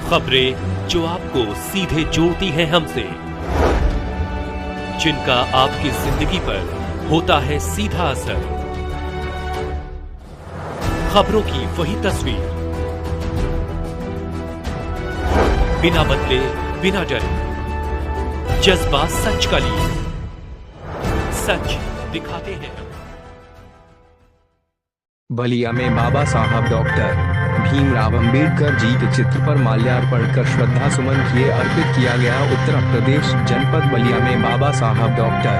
खबरें जो आपको सीधे जोड़ती हैं हमसे, जिनका आपकी जिंदगी पर होता है सीधा असर। खबरों की वही तस्वीर, बिना बदले बिना डरे, जज्बा सच का लिए, सच दिखाते हैं। बलिया में बाबा साहब डॉक्टर भीमराव अंबेडकर जी के चित्र पर माल्यार्पण कर श्रद्धा सुमन किए अर्पित किया गया। उत्तर प्रदेश जनपद बलिया में बाबा साहब डॉक्टर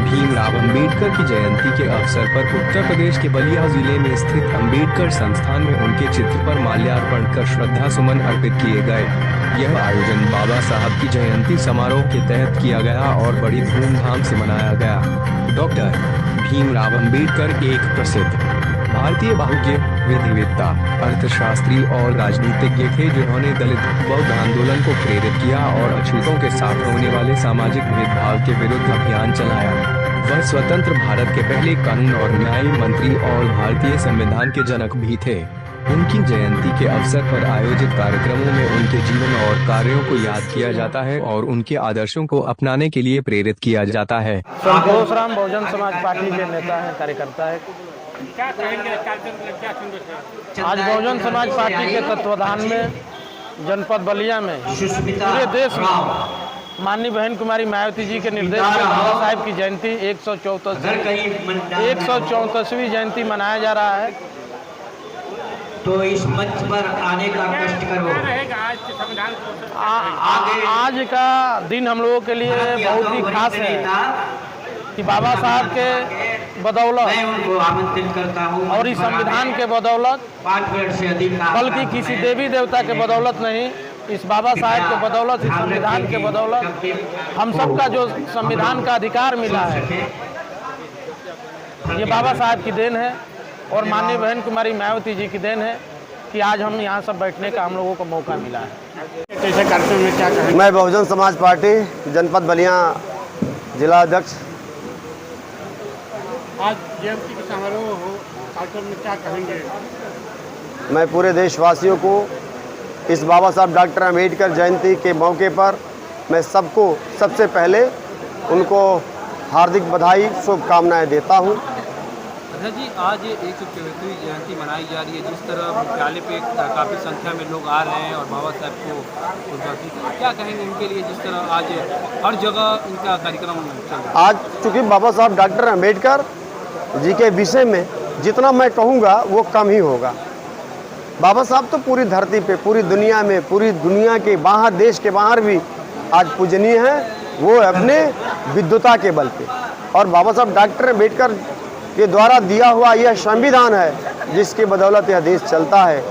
भीमराव अंबेडकर की जयंती के अवसर पर उत्तर प्रदेश के बलिया जिले में स्थित अंबेडकर संस्थान में उनके चित्र पर माल्यार्पण कर श्रद्धा सुमन अर्पित किए गए। यह आयोजन बाबा साहब की जयंती समारोह के तहत किया गया और बड़ी धूमधाम से मनाया गया। डॉक्टर भीमराव अंबेडकर एक प्रसिद्ध भारतीय बहुज्ञ, विधिवेत्ता, अर्थशास्त्री और राजनीतिज्ञ थे, जिन्होंने दलित बौद्ध आंदोलन को प्रेरित किया और अछूतों के साथ होने वाले सामाजिक भेदभाव के विरुद्ध अभियान चलाया। वह स्वतंत्र भारत के पहले कानून और न्याय मंत्री और भारतीय संविधान के जनक भी थे। उनकी जयंती के अवसर पर आयोजित कार्यक्रमों में उनके जीवन और कार्यों को याद किया जाता है और उनके आदर्शों को अपनाने के लिए प्रेरित किया जाता है। संतोष राम बहुजन समाज पार्टी के नेता है, कार्यकर्ता है। क्या कहेंगे क्या संदेश है? आज बहुजन समाज पार्टी के तत्वाधान में जनपद बलिया में पूरे देश में माननीय बहन कुमारी मायावती जी के निर्देश पर बाबा साहब की जयंती 134वीं जयंती मनाया जा रहा है। तो इस मंच पर आने का कष्ट करो। आज का दिन हम लोगों के लिए बहुत ही खास है कि बाबा साहब के बदौलत मैं उनको आमंत्रित करता हूं और इस संविधान के बदौलत, 5 मिनट से अधिक बल्कि किसी देवी देवता के बदौलत नहीं, इस बाबा साहब के बदौलत, इस संविधान के बदौलत हम सब का जो संविधान का अधिकार मिला है, ये बाबा साहब की देन है और माननीय बहन कुमारी मायावती जी की देन है कि आज हम यहाँ सब बैठने का हम लोगों को मौका मिला है। कैसे कार्यक्रम में क्या कहेंगे? मैं बहुजन समाज पार्टी जनपद बलिया जिला अध्यक्ष। आज जयंती का समारोह हो, कार्यक्रम में क्या कहेंगे? मैं पूरे देशवासियों को इस बाबा साहब डॉक्टर अम्बेडकर जयंती के मौके पर मैं सबको सबसे पहले उनको हार्दिक बधाई, शुभकामनाएं देता हूं। अच्छा जी, आज 134वीं जयंती मनाई जा रही है। जिस तरह मुख्यालय पे काफ़ी संख्या में लोग आ रहे हैं और बाबा साहब को क्या कहेंगे इनके लिए, जिस तरह आज हर जगह इनका कार्यक्रम चल रहा है? आज चूँकि बाबा साहब डॉक्टर अम्बेडकर जी के विषय में जितना मैं कहूँगा वो कम ही होगा। बाबा साहब तो पूरी धरती पे, पूरी दुनिया में, पूरी दुनिया के बाहर, देश के बाहर भी आज पूजनीय हैं। वो अपने विद्वता के बल पे, और बाबा साहब डॉक्टर अम्बेडकर के द्वारा दिया हुआ यह संविधान है जिसके बदौलत यह देश चलता है।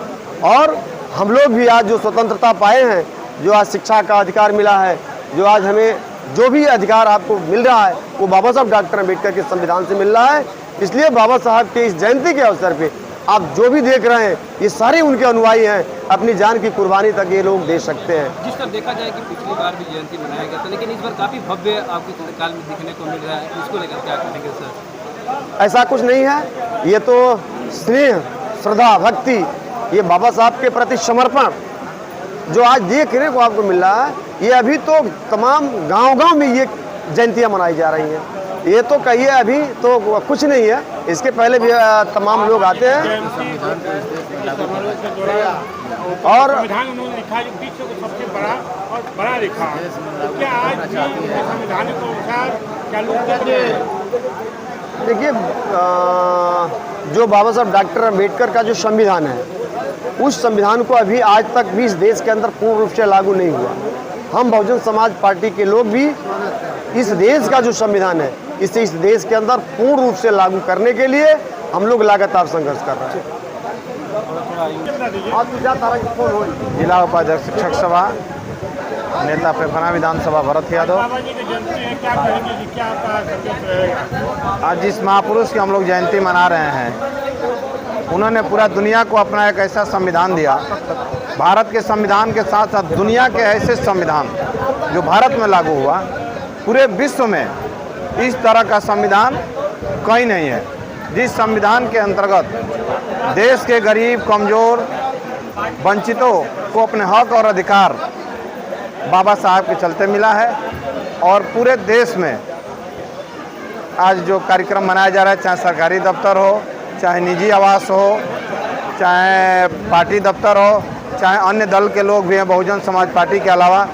और हम लोग भी आज जो स्वतंत्रता पाए हैं, जो आज शिक्षा का अधिकार मिला है, जो आज हमें जो भी अधिकार आपको मिल रहा है, वो बाबा साहब डॉक्टर अम्बेडकर के संविधान से मिल रहा है। इसलिए बाबा साहब के इस जयंती के अवसर पे आप जो भी देख रहे हैं, ये सारे उनके अनुयायी हैं। अपनी जान की कुर्बानी तक ये लोग दे सकते हैं। जिस तरह देखा जाए कि पिछली बार भी जयंती मनाया गया था, लेकिन इस बार काफ़ी भव्य आपके कार्यकाल में दिखने को मिल रहा है। इसको लेकर क्या कहेंगे सर? ऐसा कुछ नहीं है, ये तो स्नेह, श्रद्धा, भक्ति, ये बाबा साहब के प्रति समर्पण जो आज देखने को आपको मिल रहा है, ये अभी तो तमाम गांव-गांव में ये जयंतियां मनाई जा रही हैं। ये तो कहिए अभी तो कुछ नहीं है, इसके पहले भी तमाम लोग आते हैं। और संविधान उन्होंने लिखा जो विश्व को सबसे बड़ा लिखा, तो क्या आज भी संविधान के अनुसार क्या लोग देखिए, जो बाबा साहब डॉक्टर अम्बेडकर का जो संविधान है, उस संविधान को अभी आज तक भी इस देश के अंदर पूर्ण रूप से लागू नहीं हुआ। हम बहुजन समाज पार्टी के लोग भी इस देश का जो संविधान है, इसे इस देश के अंदर पूर्ण रूप से लागू करने के लिए हम लोग लगातार संघर्ष कर रहे हैं। जिला उपाध्यक्ष शिक्षक सभा, नेता फेफना विधानसभा भरत यादव। आज जिस महापुरुष की हम लोग जयंती मना रहे हैं, उन्होंने पूरा दुनिया को अपना एक ऐसा संविधान दिया। भारत के संविधान के साथ साथ दुनिया के ऐसे संविधान जो भारत में लागू हुआ, पूरे विश्व में इस तरह का संविधान कहीं नहीं है, जिस संविधान के अंतर्गत देश के गरीब, कमज़ोर वंचितों को अपने हक और अधिकार बाबा साहब के चलते मिला है। और पूरे देश में आज जो कार्यक्रम मनाया जा रहा है, चाहे सरकारी दफ्तर हो, चाहे निजी आवास हो, चाहे पार्टी दफ्तर हो, चाहे अन्य दल के लोग भी हैं, बहुजन समाज पार्टी के अलावा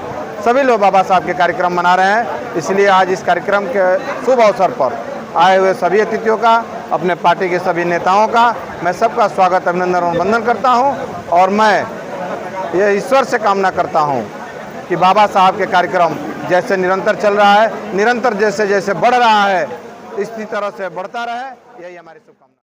सभी लोग बाबा साहब के कार्यक्रम मना रहे हैं। इसलिए आज इस कार्यक्रम के शुभ अवसर पर आए हुए सभी अतिथियों का, अपने पार्टी के सभी नेताओं का मैं सबका स्वागत, अभिनंदन और वंदन करता हूं। और मैं ये ईश्वर से कामना करता हूं कि बाबा साहब के कार्यक्रम जैसे निरंतर चल रहा है, निरंतर जैसे जैसे बढ़ रहा है, इसी तरह से बढ़ता रहे, यही हमारी शुभकामना।